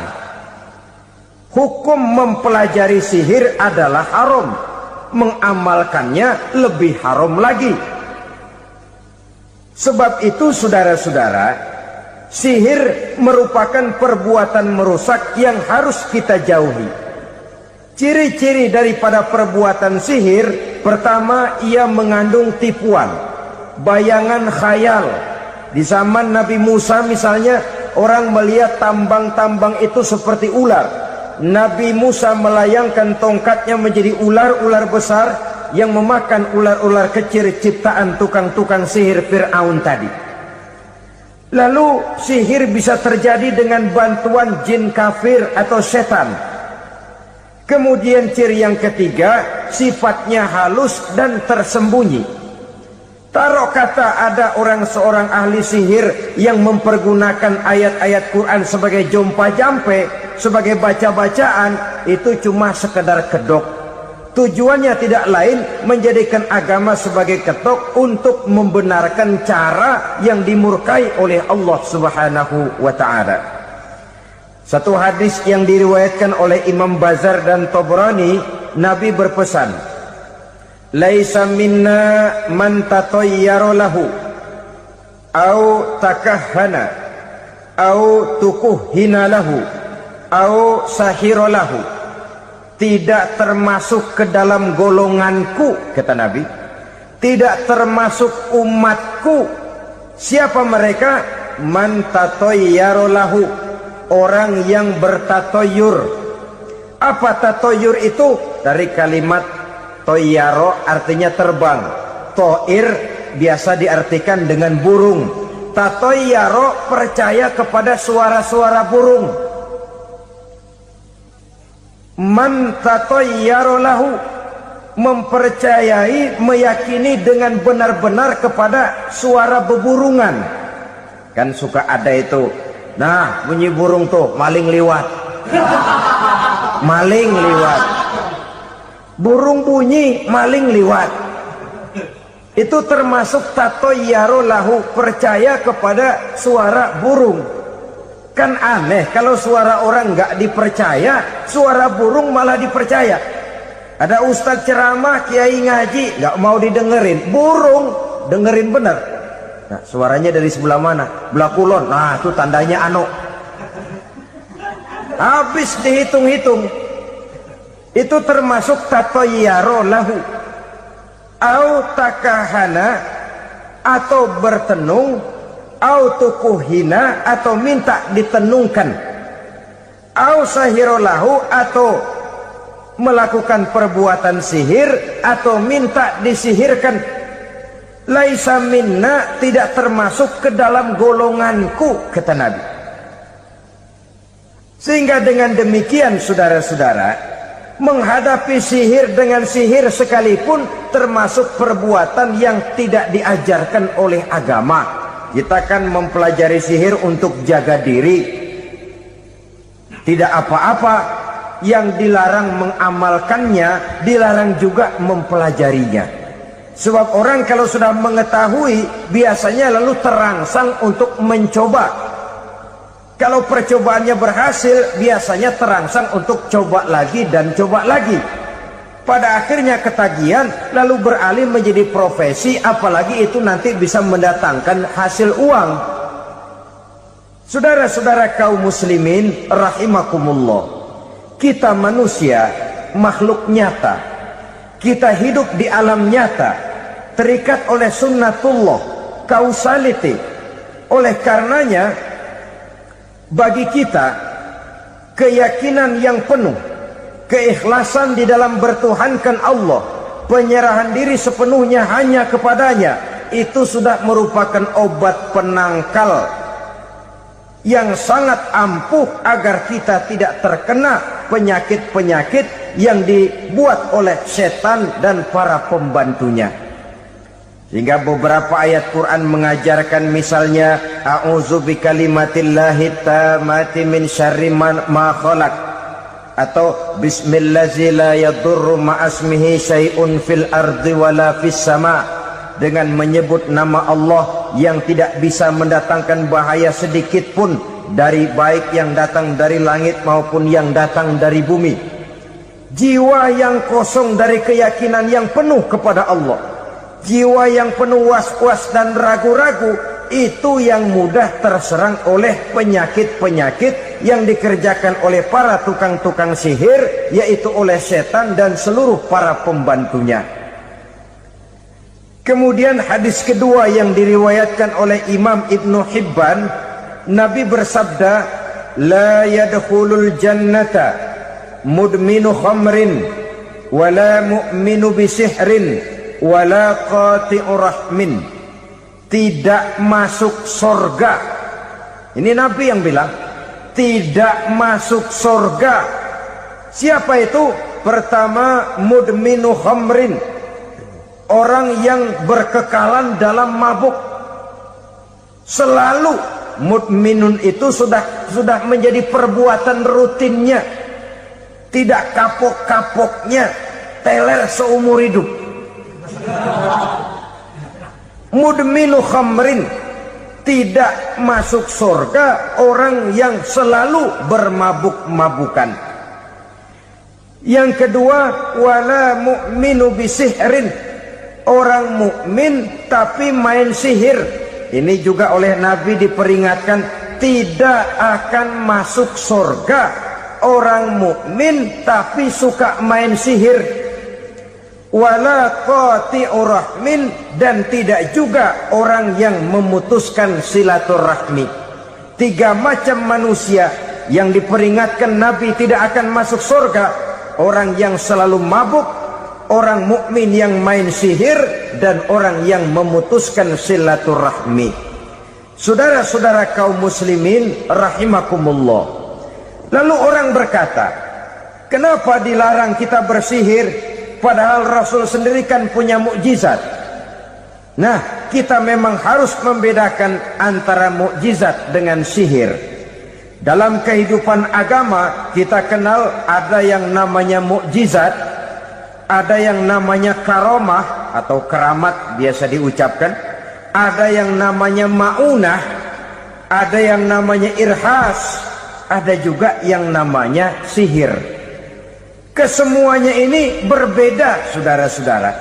Hukum mempelajari sihir adalah haram, mengamalkannya lebih haram lagi. Sebab itu saudara-saudara, sihir merupakan perbuatan merusak yang harus kita jauhi. Ciri-ciri daripada perbuatan sihir, pertama, ia mengandung tipuan, bayangan khayal. Di zaman Nabi Musa misalnya, orang melihat tambang-tambang itu seperti ular. Nabi Musa melayangkan tongkatnya menjadi ular-ular besar yang memakan ular-ular kecil ciptaan tukang-tukang sihir Fir'aun tadi. Lalu sihir bisa terjadi dengan bantuan jin kafir atau setan. Kemudian ciri yang ketiga, sifatnya halus dan tersembunyi. Taruh kata ada seorang ahli sihir yang mempergunakan ayat-ayat Quran sebagai jompa-jampe, sebagai baca-bacaan, itu cuma sekedar kedok. Tujuannya tidak lain menjadikan agama sebagai ketok untuk membenarkan cara yang dimurkai oleh Allah Subhanahu wa ta'ala. Satu hadis yang diriwayatkan oleh Imam Bazar dan Tabrani, Nabi berpesan, "Laisa minna man tatayyara lahu au takahhana au tukuhhina lahu au sahira lahu." Tidak termasuk ke dalam golonganku, kata Nabi. Tidak termasuk umatku. Siapa mereka? Man tatayyara lahu, orang yang bertatoyur. Apa tatoyur itu? Dari kalimat toyaro, artinya terbang. Toir biasa diartikan dengan burung. Tatoyaro percaya kepada suara-suara burung. Man tatayyara lahu, mempercayai, meyakini dengan benar-benar kepada suara beburungan. Kan suka ada itu, nah bunyi burung tuh, maling liwat. Maling liwat. Burung bunyi, maling liwat. Itu termasuk tatayyara lahu, percaya kepada suara burung. Kan aneh kalau suara orang nggak dipercaya, suara burung malah dipercaya. Ada ustadz ceramah, kiai ngaji, nggak mau didengerin, burung dengerin bener. Nah, suaranya dari sebelah mana? Belah kulon. Nah, itu tandanya ano. Habis dihitung-hitung, itu termasuk tatayyara lahu. Au takahana, atau bertenung, au tukuhina, atau minta ditenungkan, au sahirolahu, atau melakukan perbuatan sihir, atau minta disihirkan. Laisa minna, tidak termasuk ke dalam golonganku, kata Nabi. Sehingga dengan demikian, saudara-saudara, menghadapi sihir dengan sihir sekalipun termasuk perbuatan yang tidak diajarkan oleh agama. Kita kan mempelajari sihir untuk jaga diri, tidak apa-apa. Yang dilarang mengamalkannya, dilarang juga mempelajarinya. Sebab orang kalau sudah mengetahui, biasanya lalu terangsang untuk mencoba. Kalau percobaannya berhasil, biasanya terangsang untuk coba lagi dan coba lagi. Pada akhirnya ketagihan, lalu beralih menjadi profesi, apalagi itu nanti bisa mendatangkan hasil uang. Saudara-saudara kaum muslimin rahimakumullah, kita manusia makhluk nyata, kita hidup di alam nyata, terikat oleh sunnatullah, causality. Oleh karenanya, bagi kita keyakinan yang penuh, keikhlasan di dalam bertuhankan Allah, penyerahan diri sepenuhnya hanya kepadanya, itu sudah merupakan obat penangkal yang sangat ampuh agar kita tidak terkena penyakit-penyakit yang dibuat oleh setan dan para pembantunya. Sehingga beberapa ayat Quran mengajarkan, misalnya a'udzu bikalimatillahi tammati min syarri ma khalaq, atau bismillazi la yadurru ma'asmihi syai'un fil ardi wala fis sama, dengan menyebut nama Allah yang tidak bisa mendatangkan bahaya sedikit pun, dari baik yang datang dari langit maupun yang datang dari bumi. Jiwa yang kosong dari keyakinan yang penuh kepada Allah, jiwa yang penuh was-was dan ragu-ragu, itu yang mudah terserang oleh penyakit-penyakit yang dikerjakan oleh para tukang-tukang sihir, yaitu oleh setan dan seluruh para pembantunya. Kemudian hadis kedua yang diriwayatkan oleh Imam Ibnu Hibban, Nabi bersabda, la yadkhulul jannata mudminu khamrin wala mu'minu bisihrin wala qati'u rahmin. Tidak masuk surga. Ini Nabi yang bilang, tidak masuk surga. Siapa itu? Pertama, mudminu khamrin, orang yang berkekalan dalam mabuk. Selalu mudminun itu sudah menjadi perbuatan rutinnya, tidak kapok-kapoknya, teler seumur hidup. Mudminu khamrin, tidak masuk surga orang yang selalu bermabuk-mabukan. Yang kedua, wala mu'minu bisihrin, orang mukmin tapi main sihir. Ini juga oleh Nabi diperingatkan, tidak akan masuk surga orang mukmin tapi suka main sihir. Wala qati'ur rahmin, dan tidak juga orang yang memutuskan silaturahmi. 3 macam manusia yang diperingatkan Nabi tidak akan masuk surga: orang yang selalu mabuk, orang mukmin yang main sihir, dan orang yang memutuskan silaturahmi. Saudara-saudara kaum muslimin rahimakumullah. Lalu orang berkata, kenapa dilarang kita bersihir? Padahal Rasul sendiri kan punya mukjizat. Nah, kita memang harus membedakan antara mukjizat dengan sihir. Dalam kehidupan agama kita kenal ada yang namanya mukjizat, ada yang namanya karomah atau keramat biasa diucapkan, ada yang namanya maunah, ada yang namanya irhas, ada juga yang namanya sihir. Kesemuanya ini berbeda, saudara-saudara.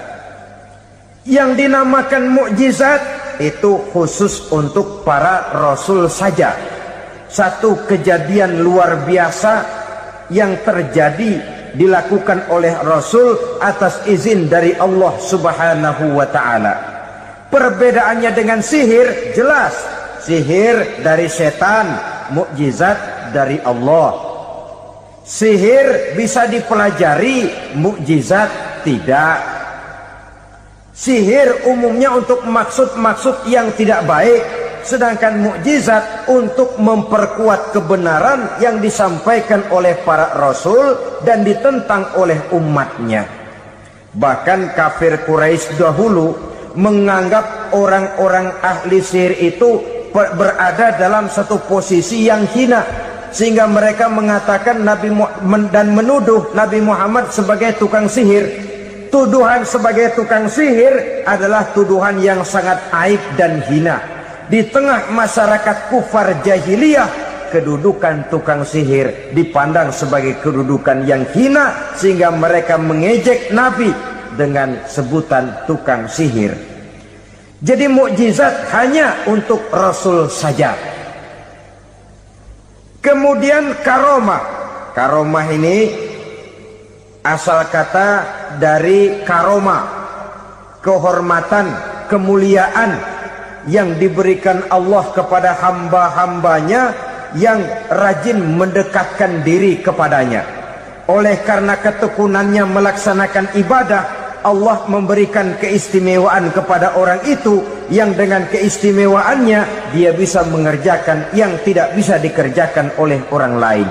Yang dinamakan mukjizat itu khusus untuk para rasul saja. Satu kejadian luar biasa yang terjadi dilakukan oleh rasul atas izin dari Allah Subhanahu wa taala. Perbedaannya dengan sihir jelas. Sihir dari setan, mukjizat dari Allah. Sihir bisa dipelajari, mukjizat tidak. Sihir umumnya untuk maksud-maksud yang tidak baik, sedangkan mukjizat untuk memperkuat kebenaran yang disampaikan oleh para rasul dan ditentang oleh umatnya. Bahkan kafir Quraisy dahulu menganggap orang-orang ahli sihir itu berada dalam satu posisi yang hina, sehingga mereka mengatakan Nabi dan menuduh Nabi Muhammad sebagai tukang sihir. Tuduhan sebagai tukang sihir adalah tuduhan yang sangat aib dan hina. Di tengah masyarakat kufar jahiliyah, kedudukan tukang sihir dipandang sebagai kedudukan yang hina, sehingga mereka mengejek Nabi dengan sebutan tukang sihir. Jadi mukjizat hanya untuk Rasul saja. Kemudian karomah. Karomah ini asal kata dari karomah, kehormatan, kemuliaan yang diberikan Allah kepada hamba-hambanya yang rajin mendekatkan diri kepadanya. Oleh karena ketekunannya melaksanakan ibadah, Allah memberikan keistimewaan kepada orang itu, yang dengan keistimewaannya dia bisa mengerjakan yang tidak bisa dikerjakan oleh orang lain.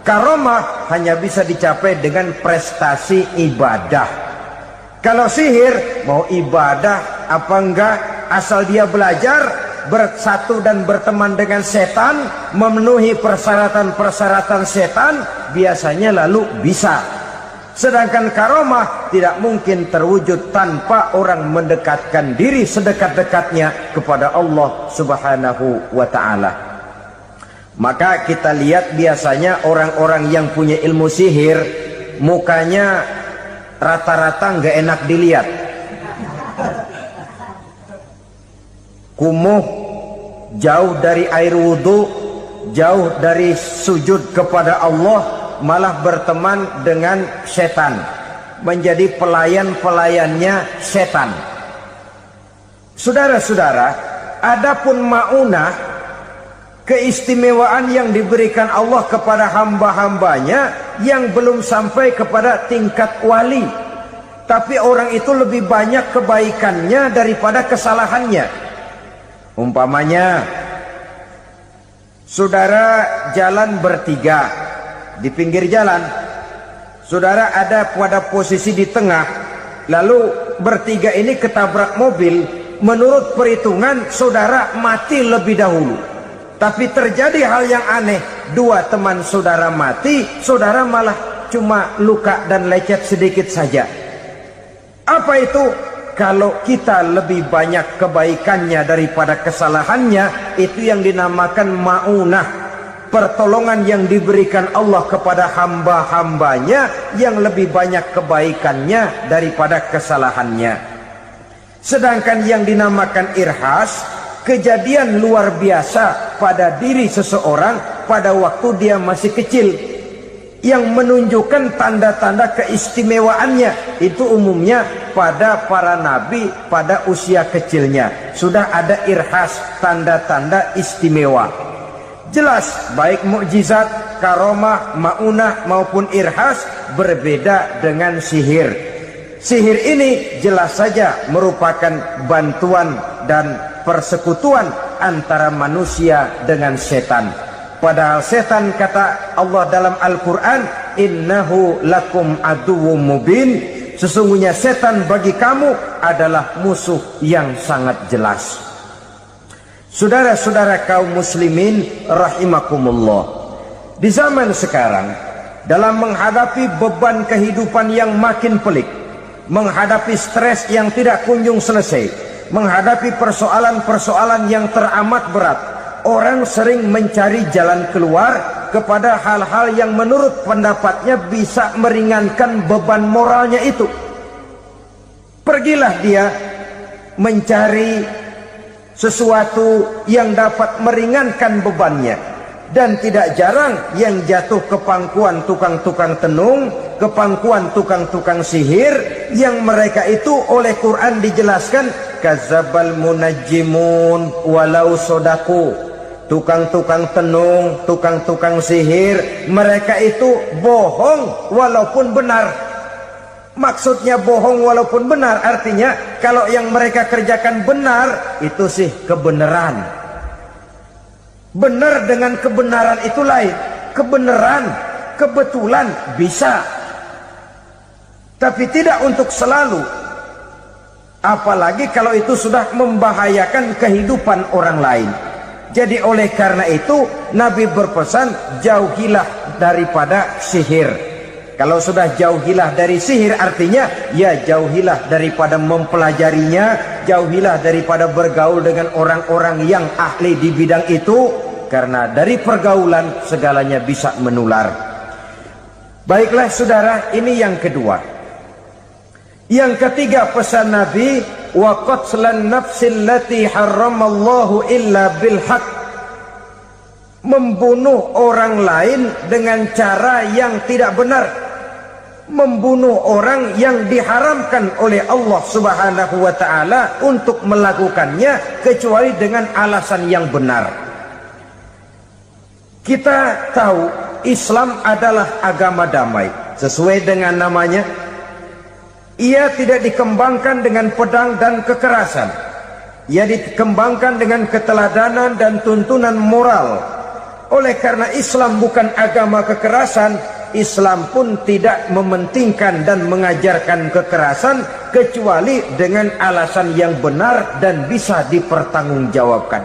Karomah hanya bisa dicapai dengan prestasi ibadah. Kalau sihir, mau ibadah apa enggak, asal dia belajar, bersatu dan berteman dengan setan, memenuhi persyaratan-persyaratan setan, biasanya lalu bisa. Sedangkan karomah tidak mungkin terwujud tanpa orang mendekatkan diri sedekat-dekatnya kepada Allah Subhanahu wa ta'ala. Maka kita lihat biasanya orang-orang yang punya ilmu sihir, mukanya rata-rata nggak enak dilihat. Kumuh, jauh dari air wudhu, jauh dari sujud kepada Allah, malah berteman dengan setan, menjadi pelayan-pelayannya setan. Saudara-saudara, adapun maunah, keistimewaan yang diberikan Allah kepada hamba-hambanya yang belum sampai kepada tingkat wali, tapi orang itu lebih banyak kebaikannya daripada kesalahannya. Umpamanya, saudara jalan bertiga, di pinggir jalan, saudara ada pada posisi di tengah, lalu bertiga ini ketabrak mobil. Menurut perhitungan saudara mati lebih dahulu, tapi terjadi hal yang aneh, 2 teman saudara mati, saudara malah cuma luka dan lecet sedikit saja. Apa itu? kalau kita lebih banyak kebaikannya daripada kesalahannya, itu yang dinamakan ma'unah, pertolongan yang diberikan Allah kepada hamba-hambanya yang lebih banyak kebaikannya daripada kesalahannya. Sedangkan yang dinamakan irhas, kejadian luar biasa pada diri seseorang pada waktu dia masih kecil, yang menunjukkan tanda-tanda keistimewaannya. Itu umumnya pada para nabi pada usia kecilnya sudah ada irhas, tanda-tanda istimewa. Jelas baik mukjizat, karomah, maunah maupun irhas berbeda dengan sihir. Sihir ini jelas saja merupakan bantuan dan persekutuan antara manusia dengan setan. Padahal setan, kata Allah dalam Al-Quran, innahu lakum aduwwum mubin, sesungguhnya setan bagi kamu adalah musuh yang sangat jelas. Saudara-saudara kaum muslimin rahimakumullah, di zaman sekarang dalam menghadapi beban kehidupan yang makin pelik, menghadapi stres yang tidak kunjung selesai, menghadapi persoalan-persoalan yang teramat berat, orang sering mencari jalan keluar kepada hal-hal yang menurut pendapatnya bisa meringankan beban moralnya itu. Pergilah dia mencari sesuatu yang dapat meringankan bebannya. Dan tidak jarang yang jatuh ke pangkuan tukang-tukang tenung, ke pangkuan tukang-tukang sihir, yang mereka itu oleh Quran dijelaskan kazabal munajjimun walau sodaku. Tukang-tukang tenung, tukang-tukang sihir, mereka itu bohong walaupun benar. Maksudnya bohong walaupun benar, artinya kalau yang mereka kerjakan benar, itu sih kebenaran. Benar dengan kebenaran itu lain. Kebenaran, kebetulan bisa, tapi tidak untuk selalu. Apalagi kalau itu sudah membahayakan kehidupan orang lain. Jadi oleh karena itu Nabi berpesan, jauhilah daripada sihir. Kalau sudah jauhilah dari sihir, artinya ya jauhilah daripada mempelajarinya, jauhilah daripada bergaul dengan orang-orang yang ahli di bidang itu, karena dari pergaulan segalanya bisa menular. Baiklah saudara, ini yang kedua. Yang ketiga pesan Nabi, wa qatlan nafsil lati harramallahu illa bil haq, membunuh orang lain dengan cara yang tidak benar, membunuh orang yang diharamkan oleh Allah Subhanahu wa taala untuk melakukannya kecuali dengan alasan yang benar. Kita tahu Islam adalah agama damai, sesuai dengan namanya. Ia tidak dikembangkan dengan pedang dan kekerasan. Ia dikembangkan dengan keteladanan dan tuntunan moral. Oleh karena Islam bukan agama kekerasan, Islam pun tidak mementingkan dan mengajarkan kekerasan kecuali dengan alasan yang benar dan bisa dipertanggungjawabkan.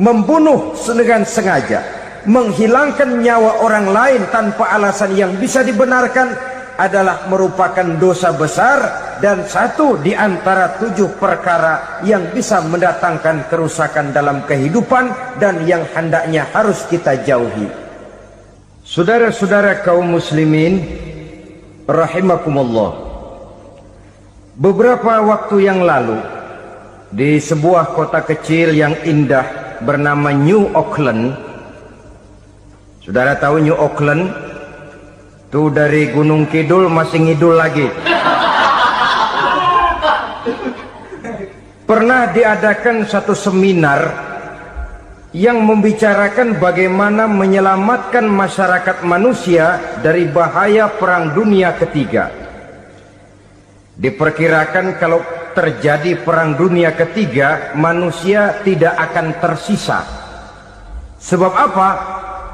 Membunuh dengan sengaja, menghilangkan nyawa orang lain tanpa alasan yang bisa dibenarkan adalah merupakan dosa besar dan satu di antara 7 perkara yang bisa mendatangkan kerusakan dalam kehidupan dan yang hendaknya harus kita jauhi. Saudara-saudara kaum muslimin rahimakumullah, beberapa waktu yang lalu di sebuah kota kecil yang indah bernama New Auckland. Saudara tahu New Auckland? Tuh dari Gunung Kidul masih ngidul lagi. Pernah diadakan satu seminar yang membicarakan bagaimana menyelamatkan masyarakat manusia dari bahaya Perang Dunia Ketiga. Diperkirakan kalau terjadi Perang Dunia Ketiga, manusia tidak akan tersisa. Sebab apa?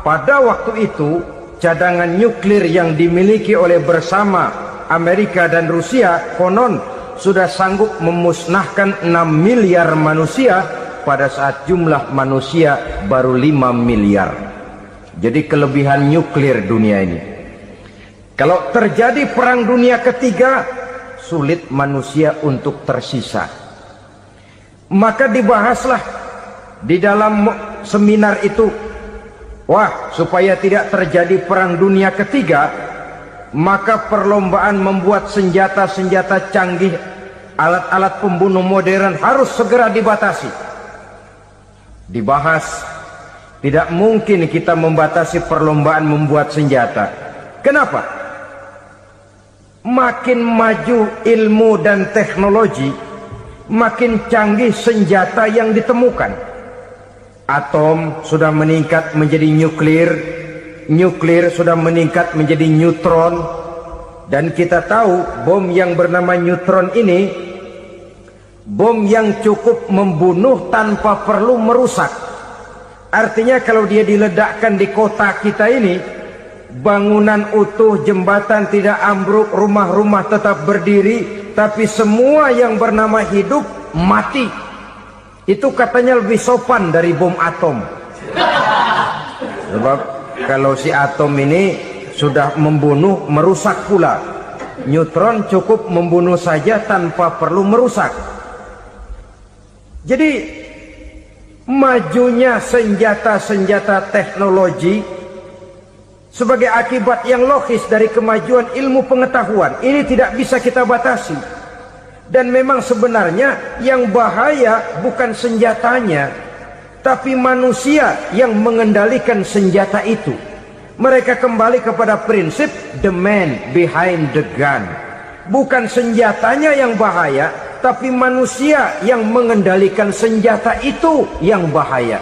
Pada waktu itu cadangan nuklir yang dimiliki oleh bersama Amerika dan Rusia konon sudah sanggup memusnahkan 6 miliar manusia pada saat jumlah manusia baru 5 miliar. Jadi kelebihan nuklir dunia ini. Kalau terjadi Perang Dunia Ketiga, sulit manusia untuk tersisa. Maka dibahaslah di dalam seminar itu, wah, supaya tidak terjadi perang dunia ketiga, maka perlombaan membuat senjata-senjata canggih, alat-alat pembunuh modern harus segera dibatasi. Dibahas, tidak mungkin kita membatasi perlombaan membuat senjata. Kenapa? Makin maju ilmu dan teknologi, makin canggih senjata yang ditemukan. Atom sudah meningkat menjadi nuklir, nuklir sudah meningkat menjadi neutron, dan kita tahu bom yang bernama neutron ini bom yang cukup membunuh tanpa perlu merusak. Artinya kalau dia diledakkan di kota kita ini, bangunan utuh, jembatan tidak ambruk, rumah-rumah tetap berdiri, tapi semua yang bernama hidup mati. Itu katanya lebih sopan dari bom atom. Sebab kalau si atom ini sudah membunuh, merusak pula. Neutron cukup membunuh saja tanpa perlu merusak. Jadi majunya senjata-senjata teknologi sebagai akibat yang logis dari kemajuan ilmu pengetahuan ini tidak bisa kita batasi. Dan memang sebenarnya yang bahaya bukan senjatanya, tapi manusia yang mengendalikan senjata itu. Mereka kembali kepada prinsip the man behind the gun. Bukan senjatanya yang bahaya, tapi manusia yang mengendalikan senjata itu yang bahaya.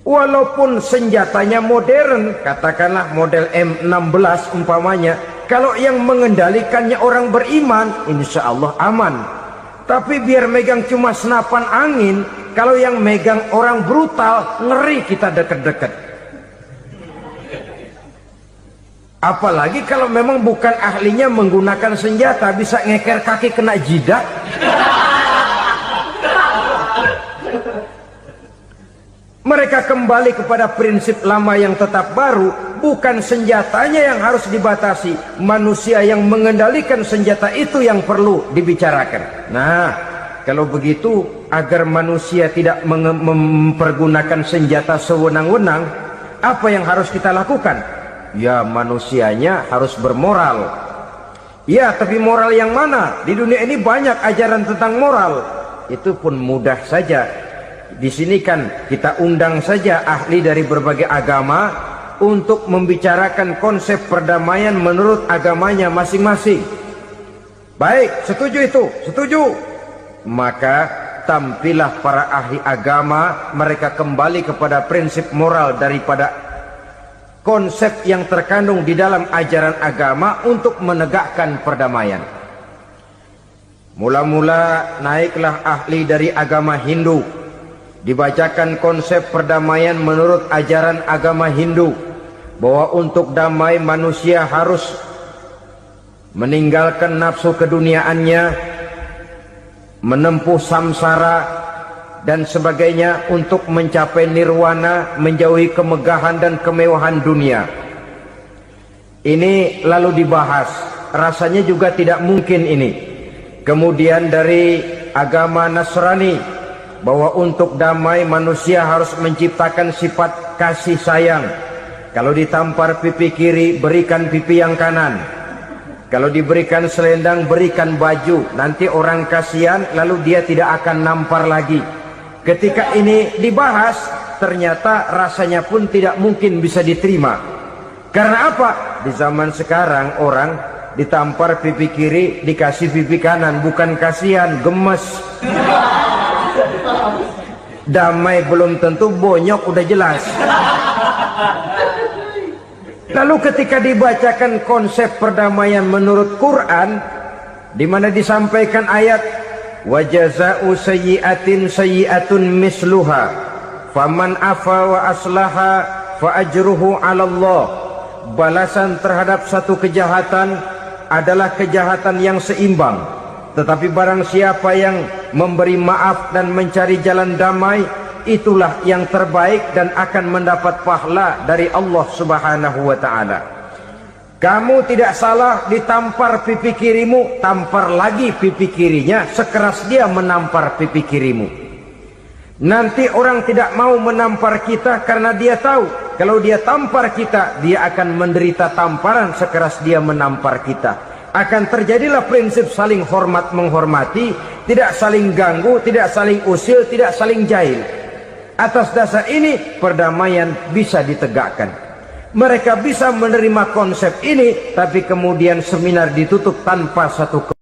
Walaupun senjatanya modern, katakanlah model M16 umpamanya, kalau yang mengendalikannya orang beriman, insya Allah aman. Tapi biar megang cuma senapan angin, kalau yang megang orang brutal, ngeri kita deket-deket. Apalagi kalau memang bukan ahlinya menggunakan senjata, bisa ngeker kaki kena jidat. Mereka kembali kepada prinsip lama yang tetap baru. Bukan senjatanya yang harus dibatasi, manusia yang mengendalikan senjata itu yang perlu dibicarakan. Nah, kalau begitu, agar manusia tidak mempergunakan senjata sewenang-wenang, apa yang harus kita lakukan? Ya, manusianya harus bermoral. Ya, tapi moral yang mana? Di dunia ini banyak ajaran tentang moral. Itu pun mudah saja. Di sini kan kita undang saja ahli dari berbagai agama untuk membicarakan konsep perdamaian menurut agamanya masing-masing. Baik, setuju itu, setuju. Maka tampillah para ahli agama, mereka kembali kepada prinsip moral daripada konsep yang terkandung di dalam ajaran agama untuk menegakkan perdamaian. Mula-mula naiklah ahli dari agama Hindu, dibacakan konsep perdamaian menurut ajaran agama Hindu, bahwa untuk damai manusia harus meninggalkan nafsu keduniaannya, menempuh samsara dan sebagainya untuk mencapai nirwana, menjauhi kemegahan dan kemewahan dunia. Ini lalu dibahas, rasanya juga tidak mungkin ini. Kemudian dari agama Nasrani, bahwa untuk damai manusia harus menciptakan sifat kasih sayang. Kalau ditampar pipi kiri, berikan pipi yang kanan. Kalau diberikan selendang, berikan baju. Nanti orang kasihan, lalu dia tidak akan nampar lagi. Ketika ini dibahas, ternyata rasanya pun tidak mungkin bisa diterima. Karena apa? Di zaman sekarang orang ditampar pipi kiri, dikasih pipi kanan. Bukan kasihan, gemes. Damai belum tentu, bonyok udah jelas. Lalu ketika dibacakan konsep perdamaian menurut Quran, di mana disampaikan ayat wa jazaa'u sayyi'atin sayyi'atun misluha faman afa wa aslaha fa ajruhu 'ala Allah. Balasan terhadap satu kejahatan adalah kejahatan yang seimbang. Tetapi barang siapa yang memberi maaf dan mencari jalan damai, itulah yang terbaik dan akan mendapat pahala dari Allah Subhanahu wa ta'ala. Kamu tidak salah ditampar pipi kirimu, tampar lagi pipi kirinya sekeras dia menampar pipi kirimu. Nanti orang tidak mau menampar kita karena dia tahu kalau dia tampar kita, dia akan menderita tamparan sekeras dia menampar kita. Akan terjadilah prinsip saling hormat menghormati, tidak saling ganggu, tidak saling usil, tidak saling jahil. Atas dasar ini perdamaian bisa ditegakkan. Mereka bisa menerima konsep ini, tapi kemudian seminar ditutup tanpa satu